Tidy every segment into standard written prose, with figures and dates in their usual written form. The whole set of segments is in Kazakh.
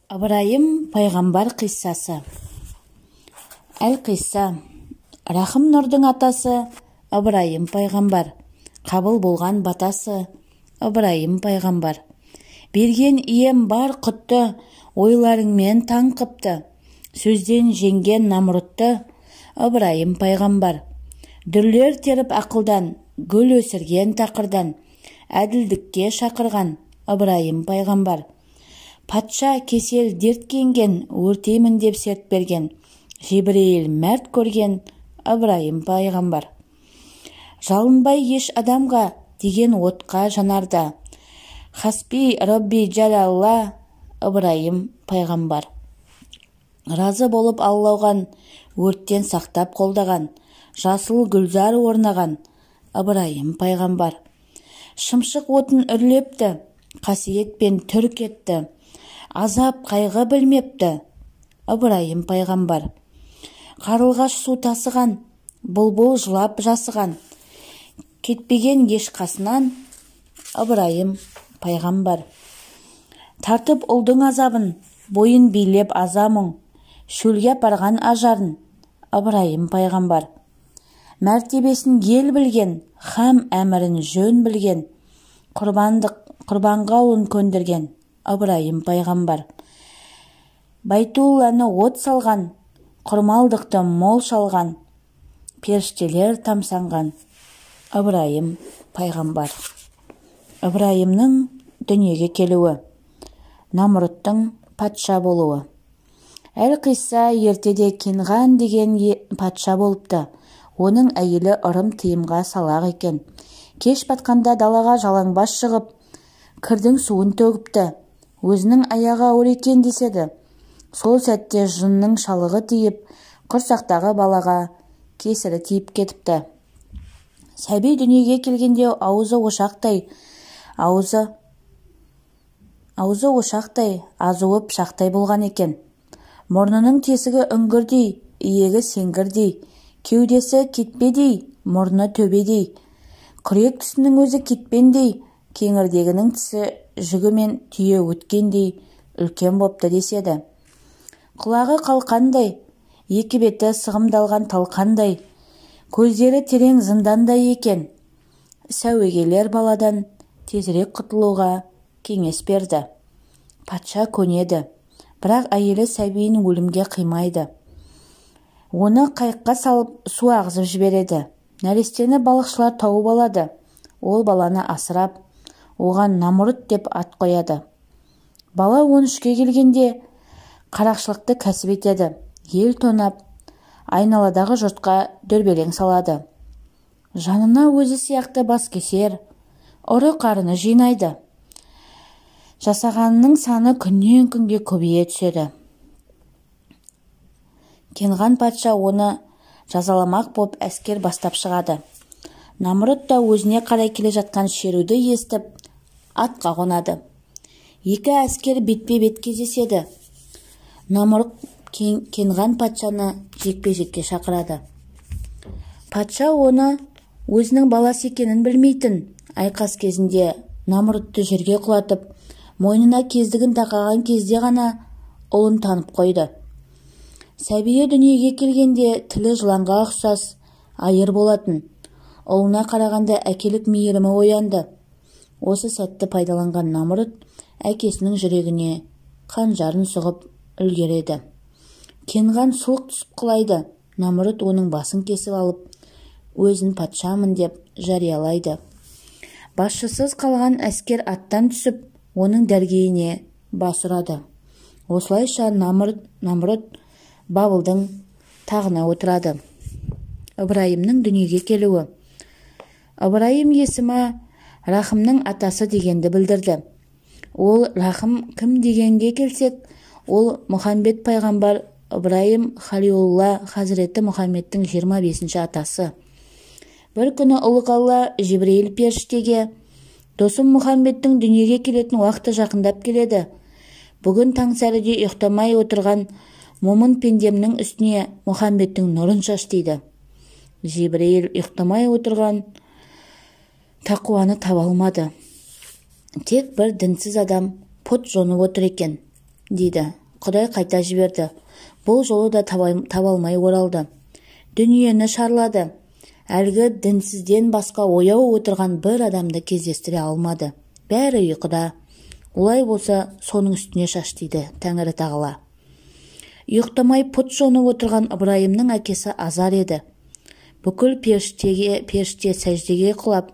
Ыбырайым пайғамбар қиссасы. Әл-Қисса. Рахым нұрдың атасы Ыбырайым пайғамбар. Қабыл болған батасы Ыбырайым пайғамбар. Берген ием бар құтты, ойларыңмен таң қыпты. Сөзден жеңген Намрудты Ыбырайым пайғамбар. Дүрлер теріп ақылдан, гүл өсірген тақырдан, әділдікке шақырған Ыбырайым пайғамбар. Патша кесел дерткенген, өртеймін деп серт берген, Жибірейіл мәрт көрген Ыбырайым пайғамбар. Жалынбай еш адамға деген отқа жанарда, Хасби Рабби Джалалла Ыбырайым пайғамбар. Разы болып Аллауған, өрттен сақтап қолдаған, Жасыл гүлзар орнаған Ыбырайым пайғамбар. Шымшық отын үрлепті, қасиетпен түр кетті, азап қайғы білмепті Ыбырайым пайғамбар. Қарлығаш су тасыған, бұлбұл жылап жасыған, кетпеген еш қасынан Ыбырайым пайғамбар. Тартып ұлдың азабын, бойын билеп азамың, шөлге апарған ажарын Ыбырайым пайғамбар. Мәртебесін ел білген, хам әмірін жөн білген, құрбанға ұлын көндірген Ыбырайым пайғамбар. Байтулланы от салған, құрмалдықты мол шалған, періштелер тамсанған Ыбырайым пайғамбар. Ыбырайымның дүниеге келуі, Намрудтың патша болуы. Әл-Қисса ертеде Кинған деген патша болыпты. Оның әйелі ырым тыйымға салақ екен. Кеш батқанда далаға жалаңбас шығып, кірдің суын төгіпті. Өзінің аяғы ауыр екен деседі. Сол сәтте жынның шалығы тиіп, құрсақтағы балаға кесірі тиіп кетіпті. Сәби дүниеге келгенде аузы ошақтай, азуы пышақтай болған екен. Мұрнының тесігі үңгірдей, иегі сеңгірдей, кеудесі кетпедей, мұрны төбедей, күрек түсінің өзі кетпендей, кеңірдегінің тісі жүгі мен түйе өткендей үлкен бопты деседі. Құлағы қалқандай, екі беті сығымдалған талқандай, көздері терең зындандай екен. Сәуегелер баладан тезірек құтылуға кеңес берді. Патша көнеді, бірақ әйелі сәбиін өлімге қимайды. Оны қайыққа салып су ағызып жібереді. Нәрестені балықшылар тауып алады. Ол баланы асырап, оған Намруд деп ат қояды. Бала 13-ке келгенде қарақшылықты кәсіп етеді. Ел тонап, айналадағы жұртқа дүрбелең салады. Жанына өзі сияқты бас кесер, ұры қарыны жинайды. Жасағанының саны күннен күнге көбейе түседі. Кинған патша оны жазаламақ боп әскер бастап шығады. Намруд та өзіне қарай келе жатқан шеруді естіп, атқа қонады. Екі әскер бетпе-бет кездеседі. Намруд Кинған патшаны жекпе-жекке шақырады. Патша оны өзінің баласы екенін білмейтін. Айқас кезінде Намрудты жерге құлатып, мойнына кездігін тақаған кезде ғана ұлын танып қойды. Сәбиі дүниеге келгенде тілі жыланға ұқсас, айыр болатын. Ұлына қарағанда әкелік мейірімі оянды. Осы сәтті пайдаланған Намруд әкесінің жүрегіне қанжарын сұғып үлгереді. Кинған сұлқ түсіп құлайды. Намруд оның басын кесіп алып, өзін патшамын деп жариялайды. Басшысыз қалған әскер аттан түсіп, оның дәргейіне бас ұрады. Осылайша Намруд Бабылдың тағына отырады. Ыбырайымның дүниеге келуі. Ыбырайым есімі Рахымның атасы дегенді білдірді. Ол Рахым кім дегенге келсек, ол Мұхаммед пайғамбар Ыбырайым Халиулла Хазіреті Мұхаммедтің 25-ші атасы. Бір күні ұлық Алла Жибірейіл періштеге, досым Мұхаммедтің дүниеге келетін уақыты жақындап келеді. Бүгін таңсәріде ұйықтамай отырған момын пендемнің үстіне Мұхаммедтің нұрын шаш дейді. Жибірейіл ұйықтамай отырған тақуаны таба алмады. Тек бір дінсіз адам пұт жонып отыр екен. дейді. Құдай қайта жіберді. Бұл жолы да таба алмай оралды. Дүниені шарлады. Әлгі дінсізден басқа ояу отырған бір адамды кездестіре алмады. Бәрі ұйқыда. Олай болса, соның үстіне шаш дейді Тәңірі тағала. Ұйықтамай пұт жонып отырған Ыбырайымның әкесі Азар еді. Бүкіл періште сәждеге құлап,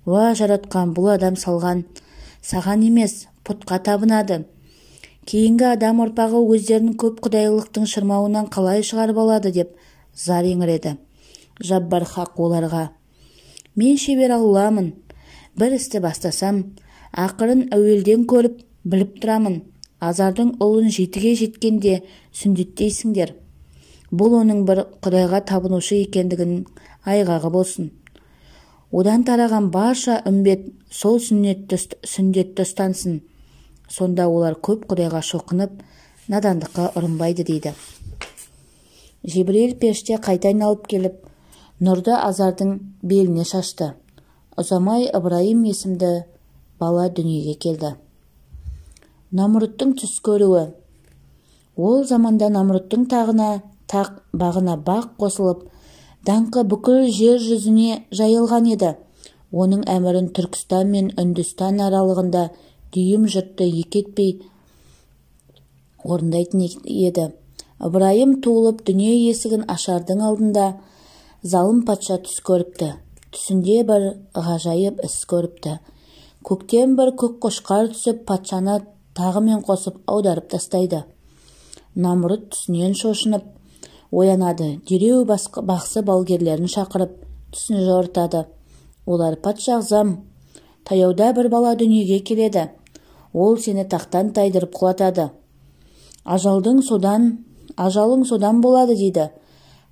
«Уа жаратқан, бұл адам салған, саған емес, пұтқа табынады. Кейінгі адам ұрпағы өздерінің көп құдайлықтың шырмауынан қалай шығарып алады» деп зар еңіреді. Жаббар хақ оларға: «Мен шебер Алламын. Бір істі бастасам, ақырын әуелден көріп, біліп тұрамын. Азардың ұлын жетіге жеткенде сүндеттейсіңдер. Бұл оның бір құдайға табынушы екендігін айғағы болсын. Одан тараған барша үмбет сол сүндетті ұстансын. Сонда олар көп құдайға шоқынып, надандыққа ұрынбайды» дейді. Жебірейіл періште қайта айналып келіп, нұрды Азардың беліне шашты. Ұзамай Ыбырайым есімді бала дүниеге келді. Намрұттың түс көруі. Ол заманда Намрұттың бағына бақ қосылып, даңқы бүкіл жер жүзіне жайылған еді. Оның әмірін Түркістан мен Үндістан аралығында дүйім жұртты екетпей орындайтын еді. Ыбырайым туылып дүние есігін ашардың алдында залым патша түс көріпті. Түсінде бір ғажайып іс көріпті. Көктен бір көк қошқар түсіп, патшаны тағымен қосып аударып тастайды. Намрұт түсінен шошынып оянады. Дереу бақсы балгерлерін шақырып, түсін жорытады. Олар: «Патша ағзам, таяуда бір бала дүниеге келеді. Ол сені тақтан тайдырып құлатады. Ажалың содан болады» дейді.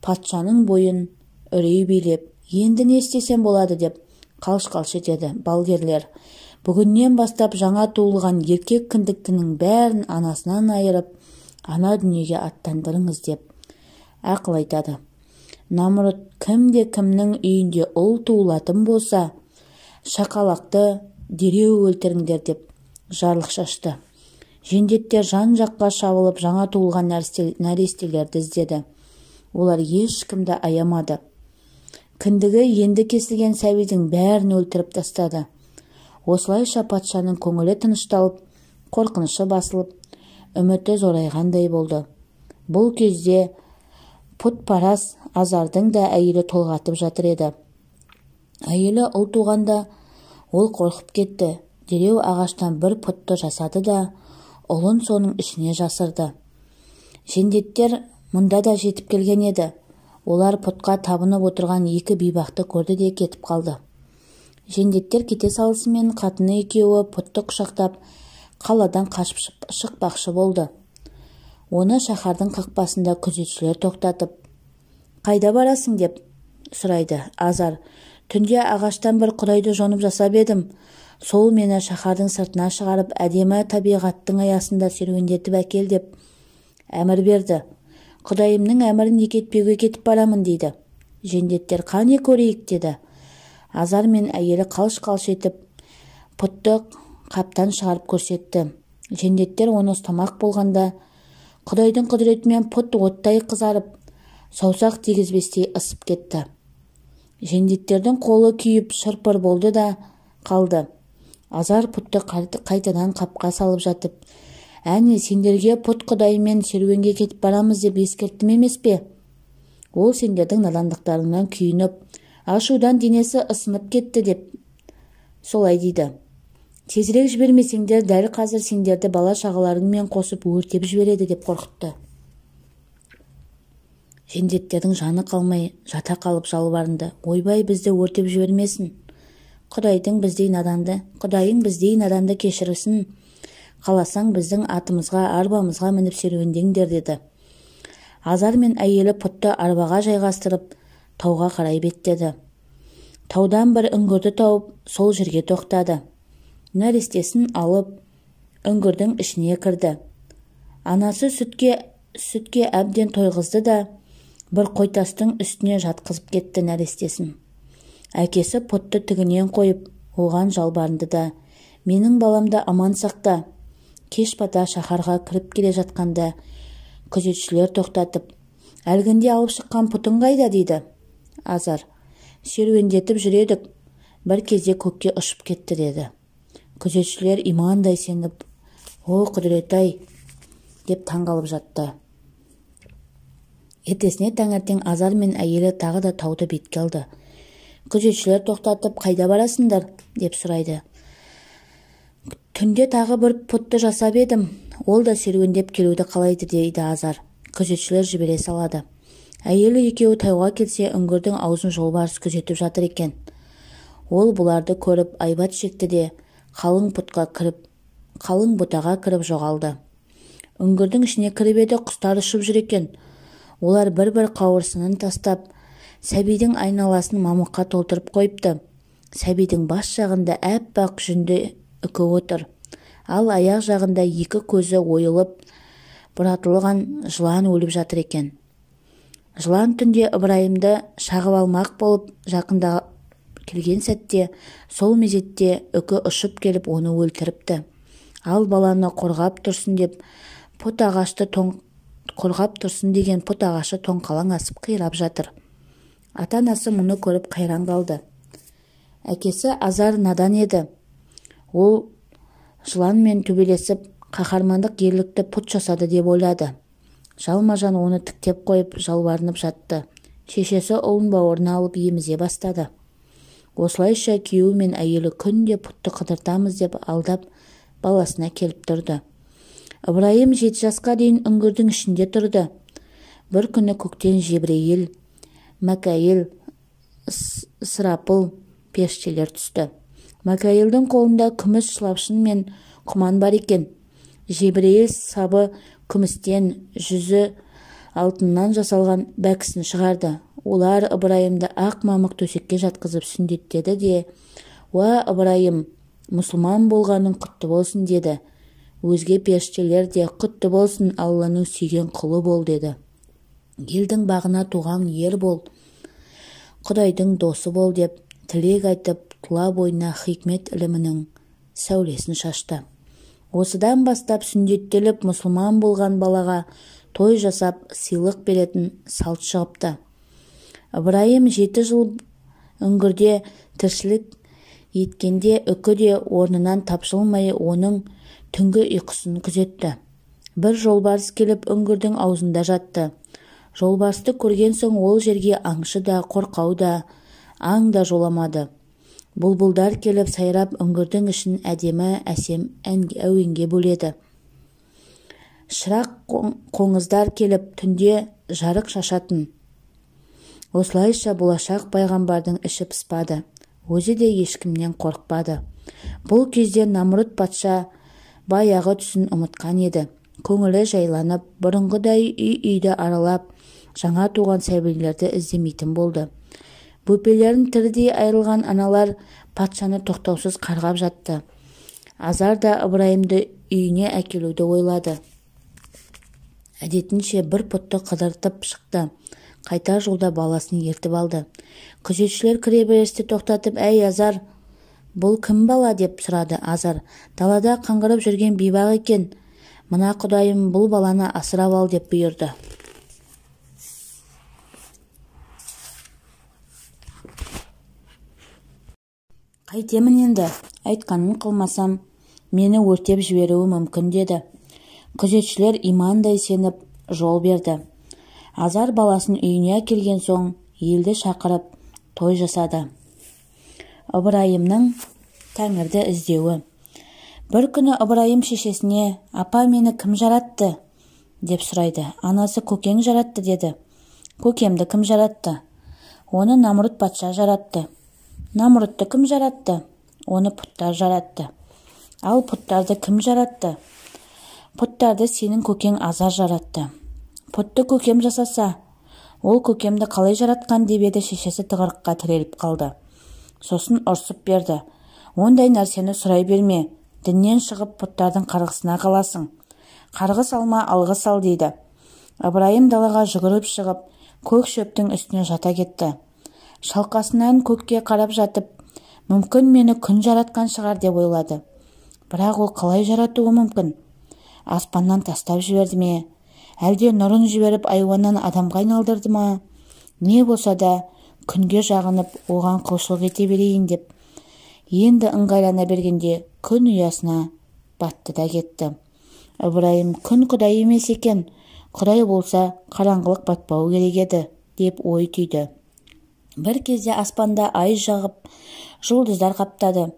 Патшаның бойын үрей билеп, «Енді не істесем болады» деп қалш-қалш етеді балгерлер. Бүгіннен бастап жаңа туылған еркек кіндіктінің бәрін анасынан айырып, ана дүниеге аттандырыңыз деп ақыл айтады. Намрұт кімде кімнің үйінде ұл туылатын болса, шақалақты дереу өлтіріңдер деп жарлық шашты. Жендеттер жан-жаққа шабылып жаңа туылған нәрестелерді іздеді. Олар ешкімді аямады. Кіндігі енді кесілген сәбидің бәрін өлтіріп тастады. Осылайша патшаның көңілі тынышталып, қорқынышы басылып, үміті зорайғандай болды. Бұл кезде пұт-парас Азардың да әйелі толғатып жатыр еді. Әйелі ұл туғанда ол қорқып кетті. Дереу ағаштан бір пұтты жасады да ұлын соның ішіне жасырды. Жендеттер мұнда да жетіп келген еді. Олар пұтқа табынып отырған екі бейбақты көрді де кетіп қалды. Жендеттер кете салысымен қатыны екеуі пұтты құшақтап қаладан қашып шықпақшы болды. Оны шаһардың қақпасында күзетшілер тоқтатып: «Қайда барасың?» деп сұрайды. Азар: «Түнде ағаштан бір құдайды жонып жасап едім. Сол мені шаһардың сыртына шығарып, әдемі табиғаттың аясында серуендетіп әкел» деп әмір берді. «Құдайымның әмірін екетпеуге кетіп барамын» дейді. Жендеттер: «Қане көрейік» деді. Азар мен әйелі қалш-қалш етіп пұтты қаптан шығарып көрсетті. Жендеттер оны ұстамақ болғанда, Құдайдың құдіретімен пұт оттай қызарып, саусақ тигізбестей ысып кетті. Жендеттердің қолы күйіп шырпыр болды да қалды. Азар пұтты қайтадан қапқа салып жатып: «Әне, сендерге пұт құдаймен серуенге кетіп барамыз деп ескерттім емес пе? Ол сендердің надандықтарыңнан күйініп, ашудан денесі ысынып кетті» деп солай дейді. «Тезірек жібермесеңдер, дәл қазір сендерді бала шағаларыңмен қосып өртеп жібереді» деп қорқытты. Жендеттердің жаны қалмай жата қалып жалбарынды: «Ойбай, бізді өртеп жібермесін. Құдайың біздей наданды кешірсін. Қаласаң біздің атымызға, арбамызға мініп серуендеңдер» деді. Азар мен әйелі пұтты арбаға жайғастырып тауға қарай беттеді. Таудан бір үңгірді тауып, сол жерге тоқтады. Нәрестесін алып, үңгірдің ішіне кірді. Анасы сүтке әбден тойғызды да, бір қойтастың үстіне жатқызып кетті нәрестесін. Әкесі пұтты тігінен қойып, оған жалбарынды да: «Менің баламды аман сақта. кеш бата шаһарға кіріп келе жатқанда күзетшілер тоқтатып, әлгінде алып шыққан пұтың қайда дейді. Азар: серуендетіп жүредік, бір кезде көкке ұшып кетті деді. Күзетшілер имандай сеніп, о құдірет-ай деп таңғалып жатты. Ертесіне таңертең Азар мен әйелі тағы да тауды бетке алды. Күзетшілер тоқтатып, қайда барасыңдар деп сұрайды. Түнде тағы бір пұтты жасап едім, ол да серуендеп келуді қалайды дейді Азар. Күзетшілер жібере салады. Әйелі екеуі тауға келсе, үңгірдің аузын жолбарыс күзетіп жатыр екен. Ол бұларды көріп айбат шекті де қалың бұтаға кіріп жоғалды. Үңгірдің ішіне кіріп еді, құстар ұшып жүр екен. Олар бір-бір қауырсынын тастап, сәбидің айналасын мамыққа толтырып қойыпты. Сәбидің бас жағында әппақ жүнді үкі отыр. Ал аяқ жағында екі көзі ойылып, бұратылған жылан өліп жатыр екен. Жылан түнде Ыбырайымды шағып алмақ болып жақында келген сәтте, сол мезетте үкі ұшып келіп оны өлтіріпті. Ал баланы қорғап тұрсын деген пұт ағашы тоңқалаң асып қирап жатыр. Ата-анасы мұны көріп қайран қалды. Әкесі Азар надан еді. Ол жыланмен төбелесіп, қаһармандық ерлікті пұт жасады деп ойлады. Жалма-жан оны тіктеп қойып, жалбарынып жатты. Шешесі ұлын бауырына алып емізе бастады. Осылайша күйеуі мен әйелі күнде пұтты қыдыртамыз деп алдап баласына келіп тұрды. Ыбырайым 7 жасқа дейін үңгірдің ішінде тұрды. Бір күні көктен Жебірейіл, Мәкәйіл, Ысырапыл періштелер түсті. Мәкәйілдің қолында күміс шылапшын мен құман бар екен. Жебірейіл сабы күмістен, жүзі алтыннан жасалған бәкісін шығарды. Олар Ыбырайымды ақ мамық төсекке жатқызып сүндеттеді де, «Уа, Ыбырайым, мұсылман болғаның құтты болсын» деді. Өзге періштелер де «Құтты болсын, Алланың сүйген құлы бол» деді. Елдің бағына туған ер бол, Құдайдың досы бол деп тілек айтып, тұла бойына хикмет ілімінің сәулесін шашты. Осыдан бастап сүндеттеліп мұсылман болған балаға той жасап сыйлық беретін салт шығыпты. Ыбырайым 7 жыл үңгірде тіршілік еткенде үкі де орнынан тапжылмай оның түнгі ұйқысын күзетті. Бір жолбарыс келіп үңгірдің аузында жатты. Жолбарысты көрген соң ол жерге аңшы да, қорқау да, аң да жоламады. Бұлбұлдар келіп сайрап үңгірдің ішін әдемі әсем әуенге бөледі. Шырақ қоңыздар келіп түнде жарық шашатын. Осылайша болашақ пайғамбардың іші пыспады. Өзі де ешкімнен қорықпады. Бұл кезде Намрұт патша баяғы түсін ұмытқан еді. Көңілі жайланып, бұрынғыдай үй-үйді аралап, жаңа туған сәбилерді іздемейтін болды. Бөпелерін тірідей айырылған аналар патшаны тоқтаусыз қарғап жатты. Азар да Ыбырайымды үйіне әкелуді ойлады. Әдетінше бір пұтты қыдыртып шықты. Қайтар жолда баласын ертіп алды. Күзетшілер кіреберісте тоқтатып, «Әй, Азар, бұл кім бала?» деп сұрады. Азар: «Далада қаңғырып жүрген бейбақ екен. Мына Құдайым бұл баланы асырап ал» деп бұйырды. «Қайтемін енді, айтқанын қылмасам, мені өртеп жіберуі мүмкін» деді. Күзетшілер имандай сеніп жол берді. Азар баласын үйіне келген соң елді шақырып той жасады. Ыбырайымның Тәңірді іздеуі. Бір күні Ыбырайым шешесіне: «Апа, мені кім жаратты?» деп сұрайды. Анасы: «Көкең жаратты» деді. «Көкемді кім жаратты?» «Оны Намрұт патша жаратты». «Намрұтты кім жаратты?» «Оны пұттар жаратты». «Ал пұттарды кім жаратты?» «Пұттарды сенің көкең Азар жаратты». «Пұтты көкем жасаса, ол көкемді қалай жаратқан?» деп еді. Шешесі тығырыққа тіреліп қалды. Сосын ұрсып берді. «Ондай нәрсені сұрай берме. Діннен шығып пұттардың қарғысына қаласың. Қарғыс алма, алғыс ал» дейді. Ыбырайым далаға жүгіріп шығып, көк шөптің үстіне жата кетті. Шалқасынан көкке қарап жатып, мүмкін мені күн жаратқан шығар деп ойлады. Бірақ ол қалай жаратуы мүмкін? аспаннан тастап жіберді ме, әлде нұрын жіберіп айуаннан адамға айналдырды ма? Не болса да күнге жағынып, оған құлшылық ете берейін деп, енді ыңғайлана бергенде күн ұясына батты да кетті. Ыбырайым күн құдай емес екен, құдай болса қараңғылық батпауы керек еді, деп ой түйді. Бір кезде аспанда ай жағып, жұлдыздар қаптады.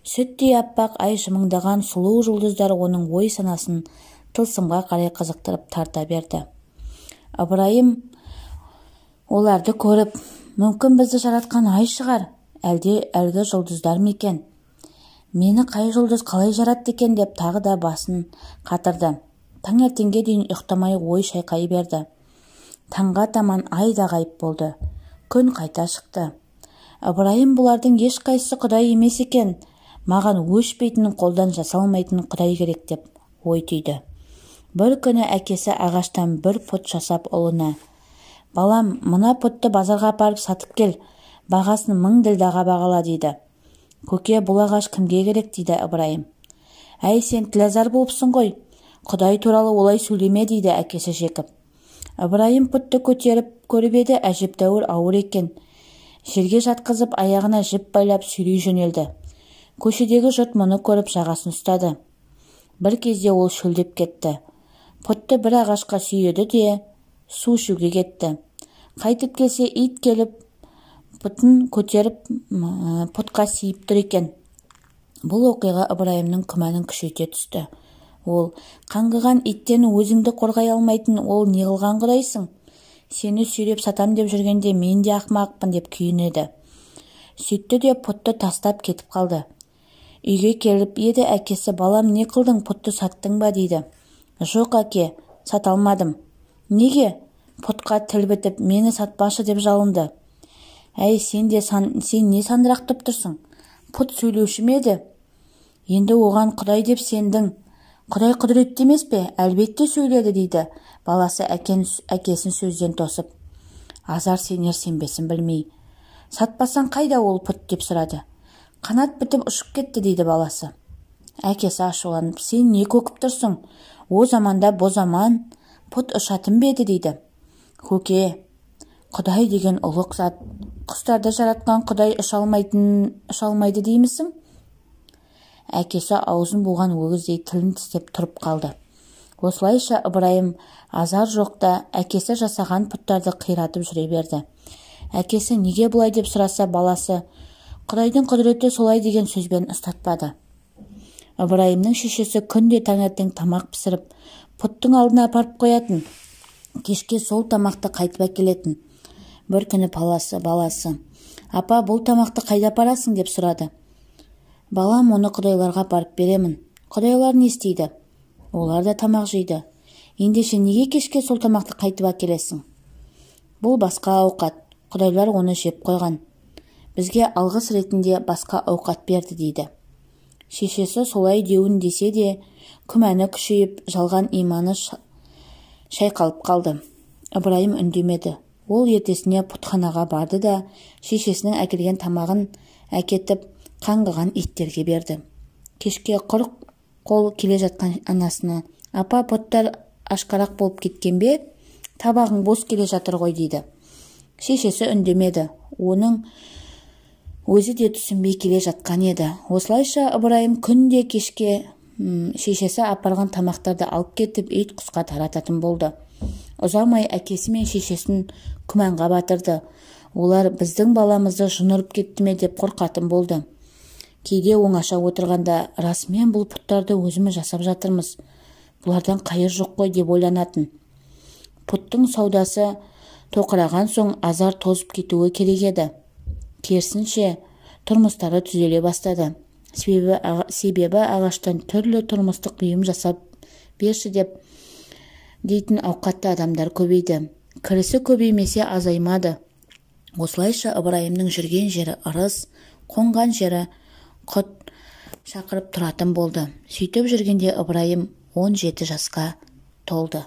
Сүттей аппақ ай жымыңдаған сұлу жұлдыздар оның ой санасын тылсымға қарай қызықтырып тарта берді. Ыбырайым оларды көріп, мүмкін бізді жаратқан ай шығар, әлде әлгі жұлдыздар ма екен? Мені қай жұлдыз қалай жаратты екен деп тағы да басын қатырды. Таңертеңге дейін ұйықтамай ой шайқай берді. Таңға таман ай да ғайып болды. Күн қайта шықты. Ыбырайым бұлардың ешқайсысы құдай емес екен, маған өшпейтін, қолдан жасалмайтын құдай керек деп ой түйді. Бір күні әкесі ағаштан бір пұт жасап ұлына: «Балам, мына пұтты базарға апарып сатып кел, бағасын 1000 ділдаға бағала» дейді. «Көке, бұл ағаш кімге керек?» дейді Ыбырайым. «Әй, сен тілазар болыпсың ғой, құдай туралы олай сөйлеме» дейді әкесі жекіп. Ыбырайым пұтты көтеріп көріп еді, әжептәуір ауыр екен. Жерге жатқызып, аяғына жіп байлап сүйрей жөнелді. Көшедегі жұрт мұны көріп жағасын ұстады. Бір кезде ол шөлдеп кетті. Пұтты бір ағашқа сүйеді де су ішуге кетті. Қайтып келсе, ит келіп пұтын көтеріп пұтқа сиіп тұр екен. Бұл оқиға Ыбырайымның күмәнін күшейте түсті. Ол: «Қаңғыған иттен өзіңді қорғай алмайтын ол не қылған құдайсың? Сені сүйреп сатам деп жүргенде мен де ақымақпын» деп күйінеді. Сөйтті де пұтты тастап кетіп қалды. Үйге келіп еді, әкесі: «Балам, не қылдың, пұтты саттың ба?» дейді. «Жоқ әке, сата алмадым». «Неге?» «Пұтқа тіл бітіп, мені сатпашы деп жалынды». «Әй, сен не сандырақтап тұрсың? Пұт сөйлеуші ме еді? Енді оған құдай деп сендің. Құдай құдіретті емес пе? Әлбетте сөйледі» дейді баласы әкесін сөзден тосып. Азар сенер сенбесін білмей: «Сатпасаң қайда ол пұт?» деп сұрады. «Қанат бітіп ұшып кетті» дейді баласы. Әкесі ашуланып: «Сен не көкіп тұрсың? О заманда бұ заман пұт ұшатын ба еді?» дейді. «Көке, құдай деген ұлық зат, құстарды жаратқан құдай ұша алмайды деймісің?» Әкесі аузын буған өгіздей тілін тістеп тұрып қалды. Осылайша Ыбырайым азар жоқта әкесі жасаған пұттарды қиратып жүре берді. Әкесі неге бұлай деп сұраса, баласы: «Құдайдың құдіреті солай» деген сөзбен ұстатпады. Ыбырайымның шешесі күнде таңертең тамақ пісіріп, пұттың алдына апарып қоятын. Кешке сол тамақты қайтып әкелетін. Бір күні баласы: «Апа, бұл тамақты қайда апарасың?» деп сұрады. «Балам, оны құдайларға апарып беремін». «Құдайлар не істейді?» «Олар да тамақ жейді». «Ендеше неге кешке сол тамақты қайтып әкелесің?» «Бұл басқа ауқат, құдайлар оны жеп қойған. Бізге алғыс ретінде басқа ауқат берді» дейді. Шешесі солай деуін десе де, күмәні күшейіп, жалған иманы шайқалып қалды. Ыбырайым үндемеді. Ол ертесіне пұтханаға барды да шешесінің әкелген тамағын әкетіп қаңғыған иттерге берді. Кешке құр қол келе жатқан анасына: «Апа, пұттар ашқарақ болып кеткен бе? Табағың бос келе жатыр ғой» дейді. Шешесі үндемеді. Оның өзі де түсінбей келе жатқан еді. Осылайша Ыбырайым күнде кешке шешесі апарған тамақтарды алып кетіп ит құсқа тарататын болды. Ұзамай әкесі мен шешесін күмәнға батырды. Олар біздің баламызды жын ұрып кетті ме деп қорқатын болды. Кейде оңаша отырғанда: «Расымен бұл пұттарды өзіміз жасап жатырмыз. Бұлардан қайыр жоқ қой» деп ойланатын. Пұттың саудасы тоқыраған соң азар тозып кетуі керек еді. Керісінше тұрмыстары түзеле бастады. Себебі ағаштан түрлі тұрмыстық бұйым жасап берші дейтін ауқатты адамдар көбейді. Кірісі көбеймесе азаймады. Осылайша Ыбырайымның жүрген жері ырыс, қонған жері құт шақырып тұратын болды. Сөйтіп жүргенде Ыбырайым 17 жасқа толды.